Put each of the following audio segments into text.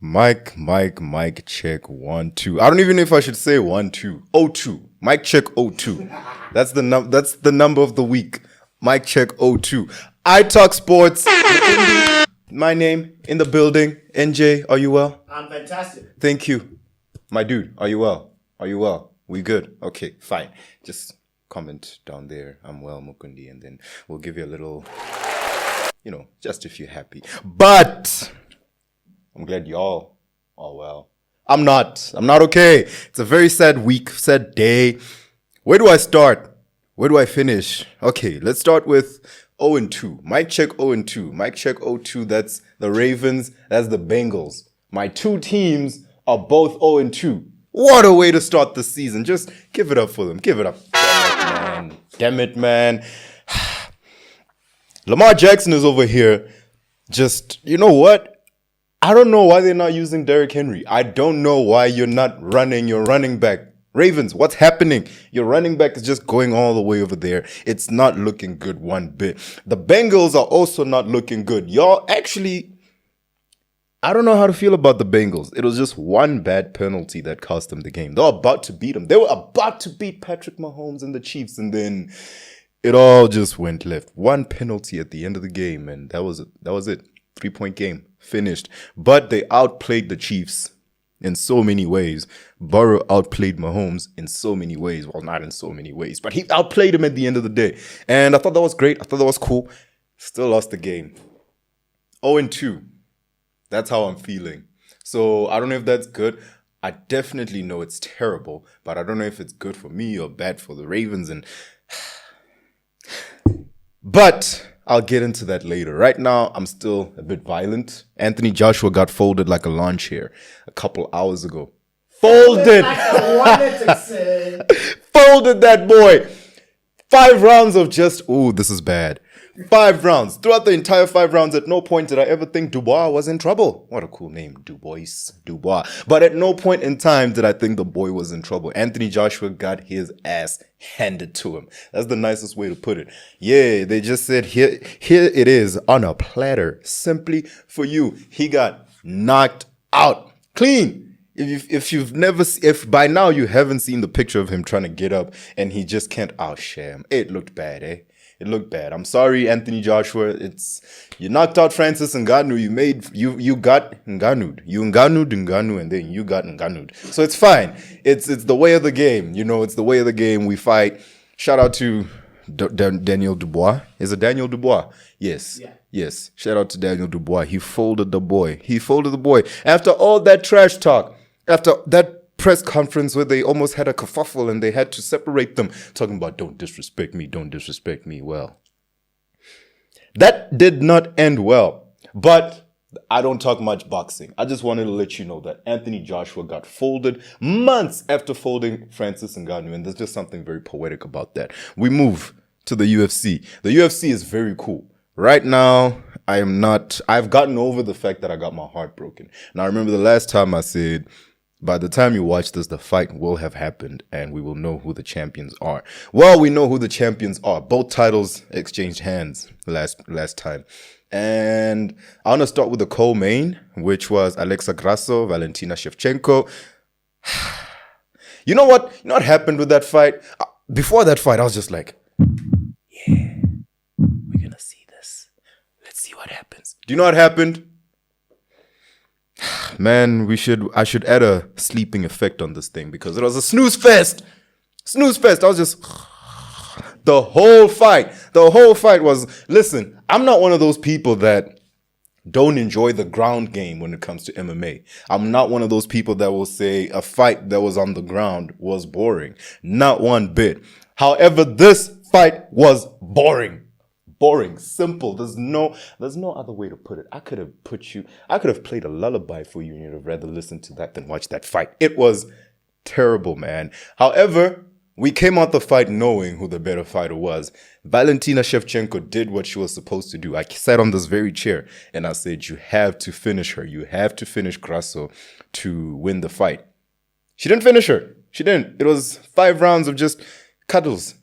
Mic check 1 2. I don't even know if I should say 1 2. 02. Mic check 02. That's the number of the week. Mic check 02. ITALKSPORTS. My name in the building. NJ, are you well? I'm fantastic. Thank you. My dude, are you well? Are you well? We good? Okay, fine. Just comment down there. I'm well, Mukundi, and then we'll give you a little, just if you're happy. But I'm glad y'all are well. I'm not okay. It's a very sad week, sad day. Where do I start? Where do I finish? Okay, let's start with 0-2. Mic check 0-2. Mic check 0-2. That's the Ravens. That's the Bengals. My two teams are both 0-2. What a way to start the season. Just give it up for them. Give it up. Damn it, man. Lamar Jackson is over here. Just, you know what? I don't know why they're not using Derrick Henry. I don't know why you're not running your running back. Ravens, what's happening? Your running back is just going all the way over there. It's not looking good one bit. The Bengals are also not looking good. Y'all, actually, I don't know how to feel about the Bengals. It was just one bad penalty that cost them the game. They were about to beat them. They were about to beat Patrick Mahomes and the Chiefs, and then it all just went left. One penalty at the end of the game, and that was it. 3-point game. Finished. But they outplayed the Chiefs in so many ways. Burrow outplayed Mahomes in so many ways. Well, not in so many ways, but he outplayed him at the end of the day. And I thought that was great. I thought that was cool. Still lost the game. 0-2. That's how I'm feeling. So I don't know if that's good. I definitely know it's terrible, but I don't know if it's good for me or bad for the Ravens. But I'll get into that later. Right now, I'm still a bit violent. Anthony Joshua got folded like a lawn chair a couple hours ago. Folded! Folded that boy. 5 rounds of just, ooh, this is bad. 5 rounds. Throughout the entire 5 rounds, at no point did I ever think Dubois was in trouble. What a cool name, Dubois. But at no point in time did I think the boy was in trouble. Anthony Joshua got his ass handed to him. That's the nicest way to put it. Yeah, they just said, here it is on a platter, simply for you. He got knocked out. Clean. If by now you haven't seen the picture of him trying to get up and he just can't outshare him. It looked bad, eh? It looked bad. I'm sorry, Anthony Joshua. You knocked out Francis Ngannou. You got Ngannou'd. You Ngannou, and then you got Ngannou'd. So it's fine. It's the way of the game. It's the way of the game. We fight. Shout out to Daniel Dubois. Is it Daniel Dubois? Yes. Yeah. Yes. Shout out to Daniel Dubois. He folded the boy. After all that trash talk, after that press conference where they almost had a kerfuffle and they had to separate them, talking about don't disrespect me. Well, that did not end well. But I don't talk much boxing. I just wanted to let you know that Anthony Joshua got folded months after folding Francis Ngannou, and there's just something very poetic about that. We move to the UFC. The UFC is very cool. Right now, I've gotten over the fact that I got my heart broken. Now, I remember the last time I said, by the time you watch this, the fight will have happened and we will know who the champions are. Well, we know who the champions are. Both titles exchanged hands last time. And I want to start with the co-main, which was Alexa Grasso, Valentina Shevchenko. You know what happened with that fight? Before that fight, I was just like, yeah, we're going to see this. Let's see what happens. Do you know what happened? Man, I should add a sleeping effect on this thing because it was a snooze fest. I was just the whole fight was, listen, I'm not one of those people that don't enjoy the ground game when it comes to MMA. I'm not one of those people that will say a fight that was on the ground was boring. Not one bit. However, this fight was boring. Simple. There's no other way to put it. I could have played a lullaby for you and you'd have rather listened to that than watch that fight. It was terrible, man. However, we came out the fight knowing who the better fighter was. Valentina Shevchenko did what she was supposed to do. I sat on this very chair and I said, you have to finish her. You have to finish Grasso to win the fight. She didn't finish her. She didn't. It was 5 rounds of just cuddles,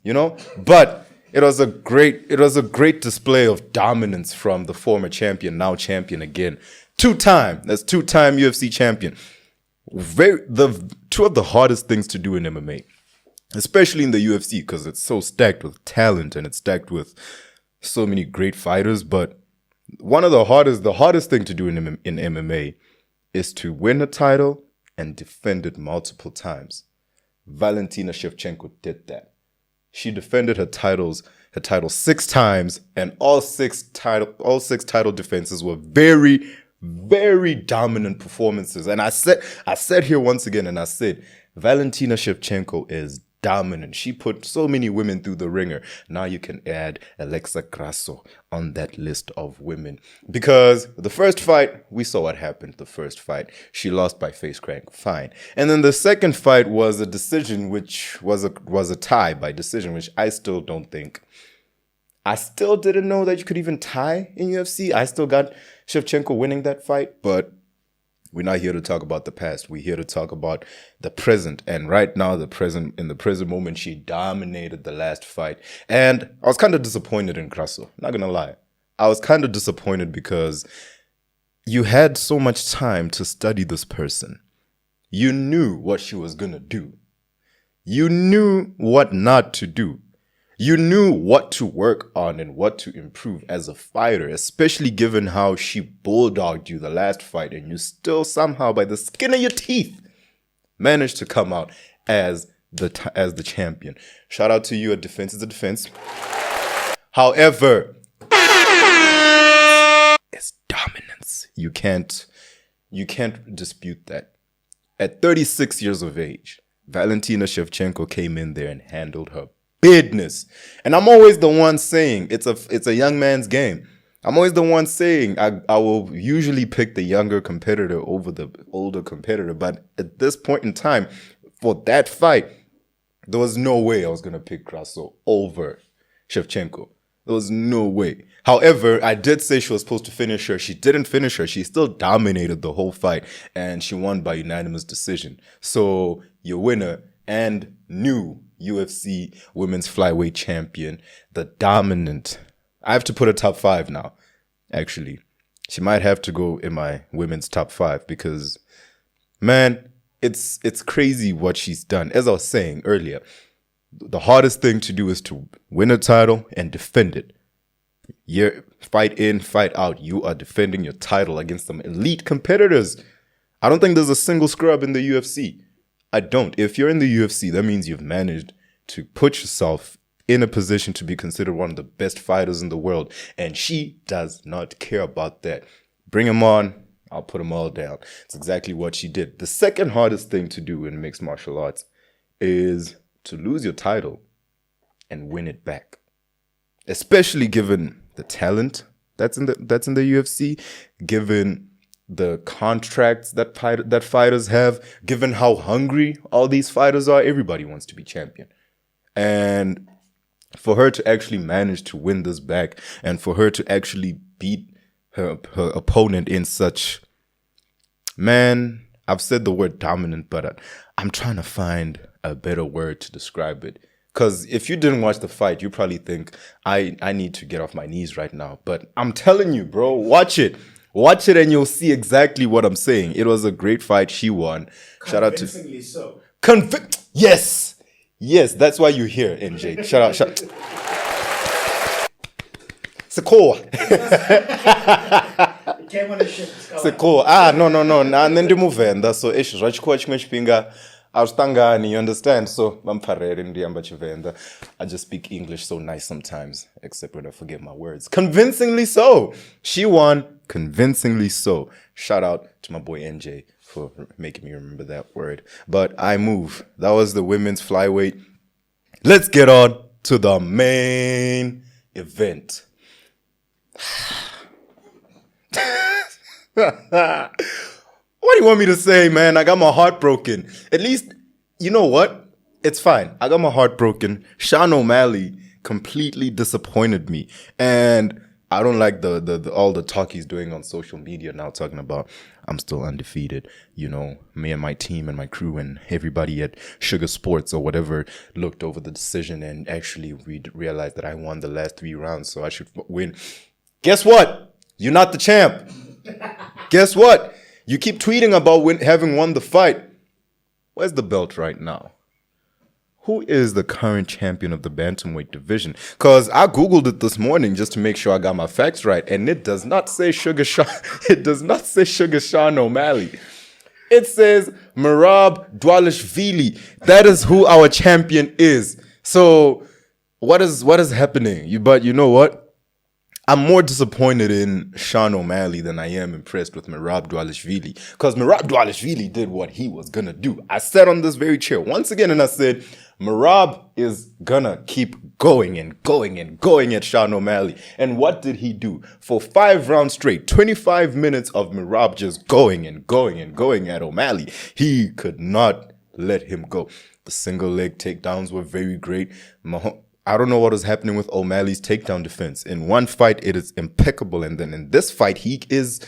But it was a great display of dominance from the former champion, now champion again. That's two-time UFC champion. Two of the hardest things to do in MMA, especially in the UFC, because it's so stacked with talent and it's stacked with so many great fighters. But the hardest thing to do in MMA is to win a title and defend it multiple times. Valentina Shevchenko did that. She defended her title 6 times, and all six title defenses were very, very dominant performances. And I said here once again, and I said, Valentina Shevchenko is dominant. She put so many women through the ringer. Now you can add Alexa Grasso on that list of women. Because the first fight, we saw what happened. The first fight, she lost by face crank. Fine. And then the second fight was a decision, which was a tie by decision, which I still didn't know that you could even tie in UFC. I still got Shevchenko winning that fight, but we're not here to talk about the past. We're here to talk about the present. And right now, in the present moment, she dominated the last fight. And I was kind of disappointed in Grasso. Not gonna lie. I was kind of disappointed because you had so much time to study this person. You knew what she was gonna do. You knew what not to do. You knew what to work on and what to improve as a fighter, especially given how she bulldogged you the last fight, and you still somehow, by the skin of your teeth, managed to come out as the champion. Shout out to you. A defense is a defense. However, it's dominance. You can't dispute that. At 36 years of age, Valentina Shevchenko came in there and handled her business. And I'm always the one saying it's a young man's game. I'm always the one saying I will usually pick the younger competitor over the older competitor. But at this point in time, for that fight, there was no way I was going to pick Grasso over Shevchenko. There was no way. However, I did say she was supposed to finish her. She didn't finish her. She still dominated the whole fight, and she won by unanimous decision. So your winner and new UFC women's flyweight champion, the dominant. I have to put a top 5 now, actually. She might have to go in my women's top 5 because, man, it's crazy what she's done. As I was saying earlier, the hardest thing to do is to win a title and defend it. Fight in, fight out. You are defending your title against some elite competitors. I don't think there's a single scrub in the UFC. I don't. If you're in the UFC, that means you've managed to put yourself in a position to be considered one of the best fighters in the world. And she does not care about that. Bring them on. I'll put them all down. It's exactly what she did. The second hardest thing to do in mixed martial arts is to lose your title and win it back. Especially given the talent that's in the UFC, given the contracts that fighters have, given how hungry all these fighters are. Everybody wants to be champion. And for her to actually manage to win this back, and for her to actually beat her opponent in such, man, I've said the word dominant, but I'm trying to find a better word to describe it. Because if you didn't watch the fight, you probably think I need to get off my knees right now. But I'm telling you, bro, watch it. Watch it and you'll see exactly what I'm saying. It was a great fight. She won. Shout out to... Convincingly so. Yes. Yes, that's why you're here, NJ. Shout out. Sekho. Sekho. No. And then ndimuvenda. So ish rachikwa chimwe chipinga awustangani, you understand? So vamparere ndiyamba chivenda. I just speak English so nice sometimes, except when I forget my words. Convincingly so. She won. Convincingly so. Shout out to my boy NJ for making me remember that word. But I move. That was the women's flyweight. Let's get on to the main event. What do you want me to say, man? I got my heart broken. At least, you know what? It's fine. I got my heart broken. Sean O'Malley completely disappointed me. And I don't like the all the talk he's doing on social media now, talking about I'm still undefeated. You know, me and my team and my crew and everybody at Sugar Sports or whatever looked over the decision and actually realized that I won the last 3 rounds, so I should win. Guess what? You're not the champ. Guess what? You keep tweeting about having won the fight. Where's the belt right now? Who is the current champion of the bantamweight division? Because I Googled it this morning just to make sure I got my facts right, and it does not say Sugar Sean. It does not say Sugar Sean O'Malley. It says Merab Dvalishvili. That is who our champion is. So what is happening? But you know what? I'm more disappointed in Sean O'Malley than I am impressed with Merab Dvalishvili. Because Merab Dvalishvili did what he was going to do. I sat on this very chair once again and I said, Merab is going to keep going and going and going at Sean O'Malley. And what did he do? For 5 rounds straight, 25 minutes of Merab just going and going and going at O'Malley. He could not let him go. The single leg takedowns were very great. I don't know what was happening with O'Malley's takedown defense. In one fight, it is impeccable. And then in this fight, he is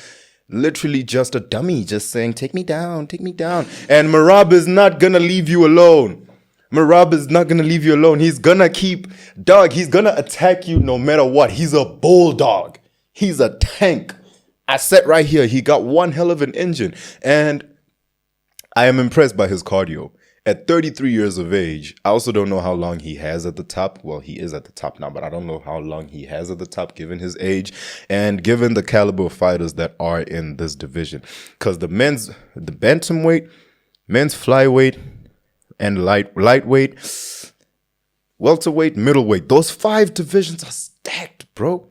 literally just a dummy, just saying, take me down, take me down. And Merab is not going to leave you alone. Merab is not going to leave you alone. He's going to he's going to attack you no matter what. He's a bulldog. He's a tank. I sat right here. He got one hell of an engine. And I am impressed by his cardio. At 33 years of age, I also don't know how long he has at the top. Well, he is at the top now, but I don't know how long he has at the top given his age and given the caliber of fighters that are in this division. Because the bantamweight, men's flyweight, and lightweight, welterweight, middleweight, those 5 divisions are stacked, bro.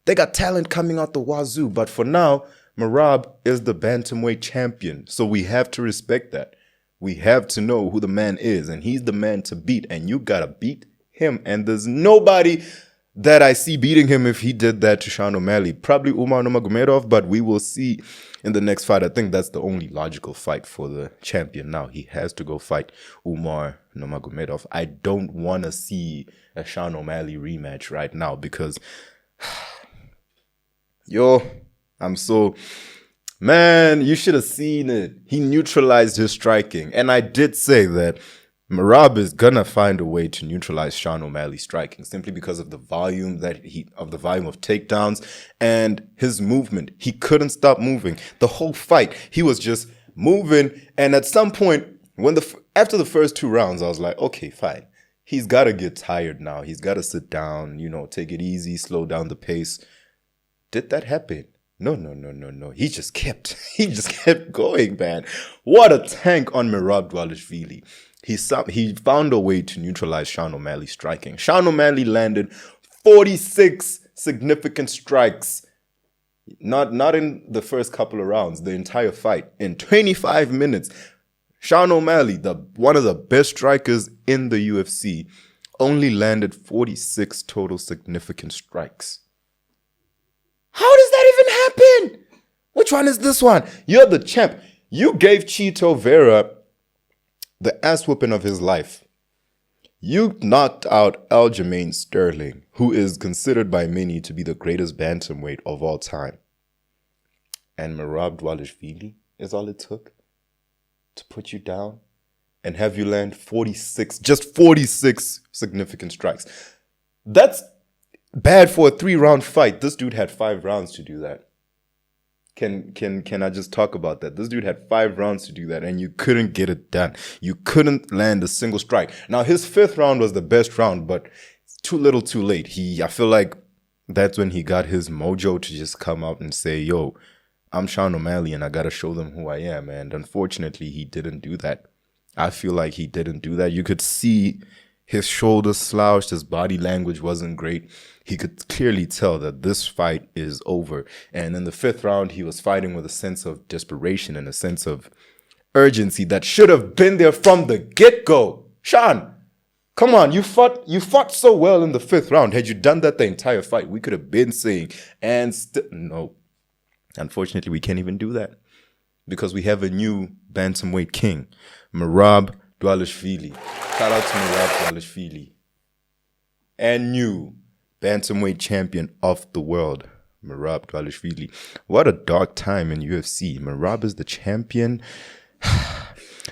They got talent coming out the wazoo. But for now, Merab is the bantamweight champion. So we have to respect that. We have to know who the man is, and he's the man to beat, and you gotta beat him. And there's nobody that I see beating him if he did that to Sean O'Malley. Probably Umar Nurmagomedov, but we will see in the next fight. I think that's the only logical fight for the champion now. He has to go fight Umar Nurmagomedov. I don't want to see a Sean O'Malley rematch right now because, man, you should have seen it. He neutralized his striking. And I did say that Merab is going to find a way to neutralize Sean O'Malley's striking simply because of the volume of takedowns and his movement. He couldn't stop moving. The whole fight, he was just moving. And at some point, after the first 2 rounds, I was like, okay, fine. He's got to get tired now. He's got to sit down, take it easy, slow down the pace. Did that happen? No. He just kept going, man. What a tank on Merab Dvalishvili. He found a way to neutralize Sean O'Malley's striking. Sean O'Malley landed 46 significant strikes. Not in the first couple of rounds, the entire fight. In 25 minutes, Sean O'Malley, one of the best strikers in the UFC, only landed 46 total significant strikes. How does that even happen? Which one is this one? You're the champ. You gave Chito Vera the ass whooping of his life. You knocked out Aljamain Sterling, who is considered by many to be the greatest bantamweight of all time. And Merab Dvalishvili is all it took to put you down and have you land 46 significant strikes. That's bad for a 3-round fight. This dude had 5 rounds to do that. Can I just talk about that? This dude had 5 rounds to do that, and you couldn't get it done. You couldn't land a single strike. Now, his 5th round was the best round, but it's too little too late. I feel like that's when he got his mojo to just come out and say, yo, I'm Sean O'Malley, and I got to show them who I am. And unfortunately, he didn't do that. I feel like he didn't do that. You could see his shoulders slouched. His body language wasn't great. He could clearly tell that this fight is over. And in the 5th round, he was fighting with a sense of desperation and a sense of urgency that should have been there from the get-go. Sean, come on, you fought so well in the 5th round. Had you done that the entire fight, we could have been saying, no. Unfortunately, we can't even do that because we have a new bantamweight king, Merab Dvalishvili. Shout out to Merab Dvalishvili. And new bantamweight champion of the world, Merab Dvalishvili. What a dark time in UFC. Merab is the champion.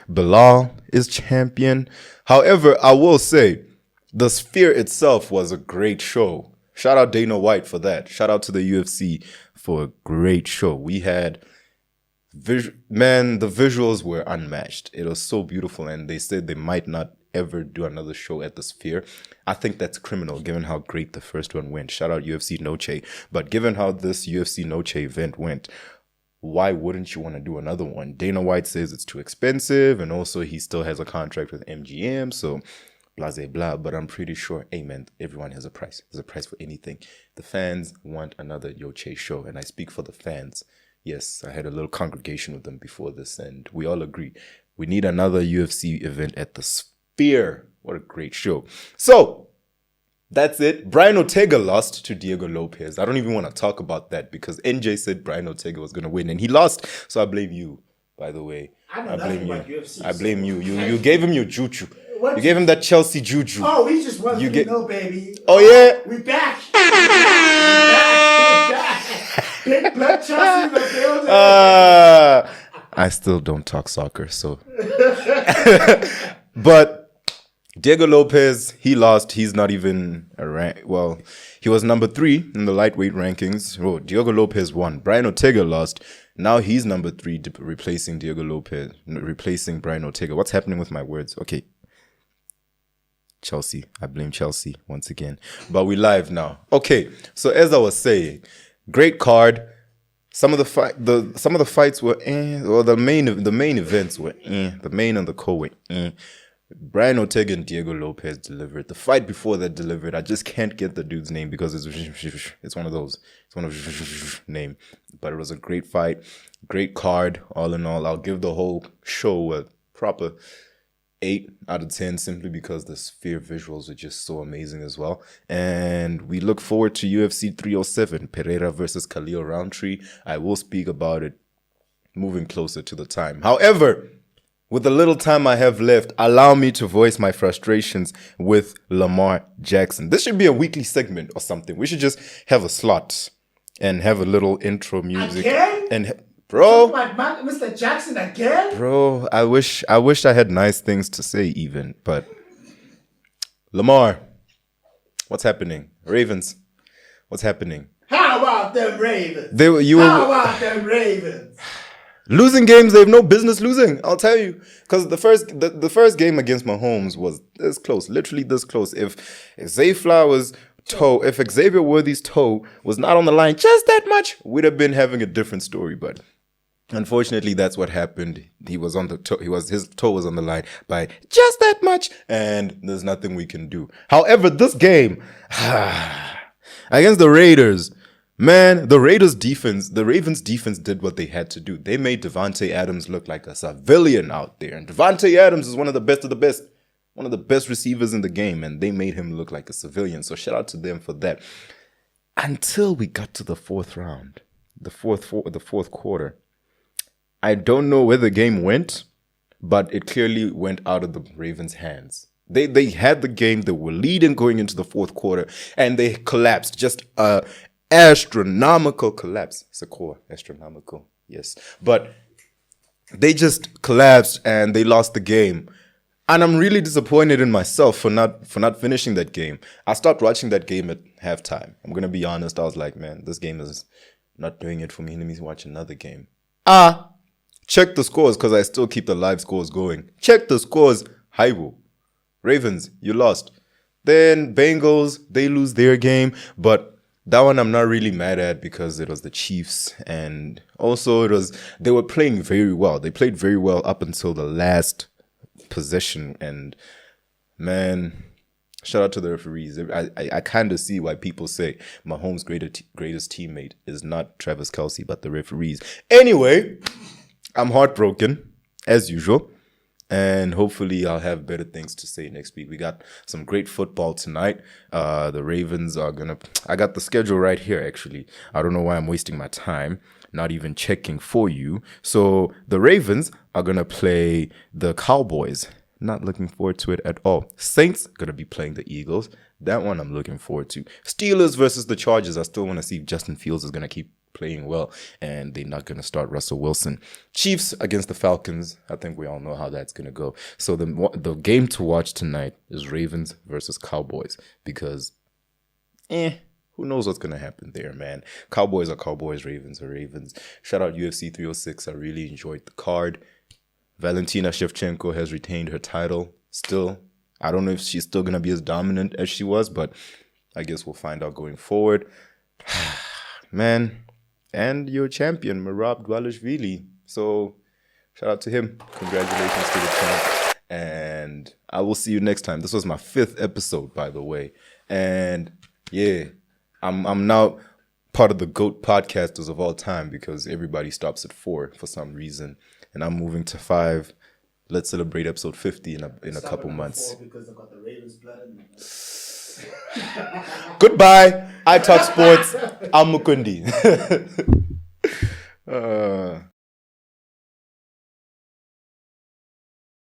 Bilal is champion. However, I will say, the Sphere itself was a great show. Shout out Dana White for that. Shout out to the UFC for a great show. We had Man, the visuals were unmatched. It was so beautiful, and they said they might not ever do another show at the Sphere. I think that's criminal given how great the first one went. Shout out UFC Noche. But given how this UFC Noche event went, why wouldn't you want to do another one? Dana White says it's too expensive, and also he still has a contract with MGM, so blah, blah, blah. But I'm pretty sure, hey man, everyone has a price. There's a price for anything. The fans want another Yoche show, and I speak for the fans. Yes, I had a little congregation with them before this, and we all agree. We need another UFC event at the Sphere. What a great show. So, that's it. Brian Ortega lost to Diego Lopez. I don't even want to talk about that because NJ said Brian Ortega was going to win, and he lost. So I blame you, by the way. I blame you. I blame you. You gave him your juju. You gave him that Chelsea juju. Oh, he just wants to know, baby. Oh, yeah? We back. We're back. Big blood Chelsea in the building. I still don't talk soccer, so. But Diego Lopez, he lost. He's not even a rank. Well, he was number 3 in the lightweight rankings. Oh, Diego Lopez won. Brian Ortega lost. Now he's number 3, replacing Diego Lopez, replacing Brian Ortega. What's happening with my words? Okay. Chelsea. I blame Chelsea once again. But we live now. Okay. So as I was saying, great card. Some of the fights were or the main events were the main and the co were Brian Ortega and Diego Lopez delivered. The fight before that delivered. I just can't get the dude's name because it's one of those. It's one of name. But it was a great fight, great card. All in all, I'll give the whole show a proper 8 out of 10 simply because the Sphere visuals are just so amazing as well. And we look forward to UFC 307, Pereira versus Khalil Roundtree. I will speak about it moving closer to the time. However, with the little time I have left, allow me to voice my frustrations with Lamar Jackson. This should be a weekly segment or something. We should just have a slot and have a little intro music. Again? And bro, Mr. Jackson again? Bro, I wish I had nice things to say even, but Lamar, what's happening? Ravens, what's happening? How about them Ravens? How about them Ravens? Losing games they have no business losing, I'll tell you. Because the first game against Mahomes was this close, literally this close. If Xavier Worthy's toe was not on the line just that much, we'd have been having a different story. But unfortunately, that's what happened. His toe was on the line by just that much, and there's nothing we can do. However, this game against the Raiders. Man, the Ravens defense did what they had to do. They made Devontae Adams look like a civilian out there. And Devontae Adams is one of the best, one of the best receivers in the game. And they made him look like a civilian. So shout out to them for that. Until we got to the fourth round, the fourth quarter. I don't know where the game went, but it clearly went out of the Ravens' hands. They had the game. They were leading going into the fourth quarter. And they collapsed. Just astronomical collapse. Sakura, astronomical, yes. But they just collapsed and they lost the game. And I'm really disappointed in myself for not finishing that game. I stopped watching that game at halftime. I'm going to be honest. I was like, man, this game is not doing it for me. Let me watch another game. Check the scores because I still keep the live scores going. Check the scores. Haibu. Ravens, you lost. Then Bengals, they lose their game. But that one I'm not really mad at because it was the Chiefs. And also they were playing very well. They played very well up until the last possession. And man, shout out to the referees. I kind of see why people say Mahomes' greatest teammate is not Travis Kelce, but the referees. Anyway, I'm heartbroken, as usual. And hopefully I'll have better things to say next week. We got some great football tonight. The Ravens are I got the schedule right here, actually. I don't know why I'm wasting my time, not even checking for you. So the Ravens are going to play the Cowboys. Not looking forward to it at all. Saints going to be playing the Eagles. That one I'm looking forward to. Steelers versus the Chargers. I still want to see if Justin Fields is going to keep playing well, and they're not going to start Russell Wilson. Chiefs against the Falcons. I think we all know how that's going to go. So the game to watch tonight is Ravens versus Cowboys because who knows what's going to happen there, man. Cowboys are Cowboys, Ravens are Ravens. Shout out UFC 306. I really enjoyed the card. Valentina Shevchenko has retained her title still. I don't know if she's still going to be as dominant as she was, but I guess we'll find out going forward. Man, and your champion, Merab Dvalishvili. So shout out to him. Congratulations to the champ. And I will see you next time. This was my 5th episode, by the way. And yeah, I'm now part of the GOAT podcasters of all time because everybody stops at 4 for some reason. And I'm moving to 5. Let's celebrate episode 50 in a couple months. Because they got the Ravens blood in them. Goodbye. I talk sports. I'm Mukundi.